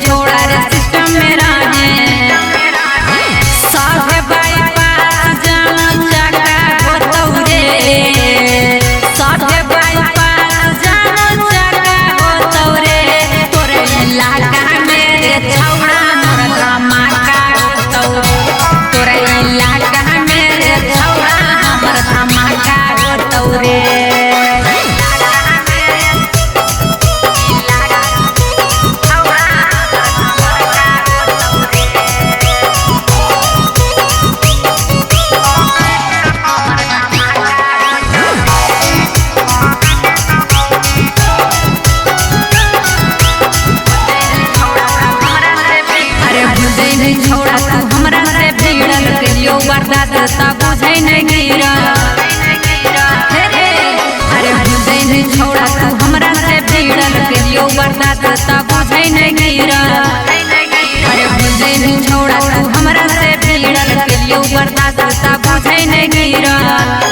छोड़ा रे सिस्टम में राजे साहे बाईपास जाना चाका होतौरे साहे बाईपास जाना चाका होतौरे तोरे इलाका मेरे छौड़ा मोर धमाका होतौरे तोरे इलाका मेरे छौड़ा हमर धमाका होतौरे। छोड़ा तू हमरा से भिड़ल कहियो बर्दाश्त ता बुझै नै गिरा अरे बुझै नै छोड़ा तू हमरा से भिड़ल कहियो बर्दाश्त ता बुझै नै गिरा अरे बुझै नै छोड़ा तू हमरा से भिड़ल कहियो बर्दाश्त ता बुझै नै गिरा।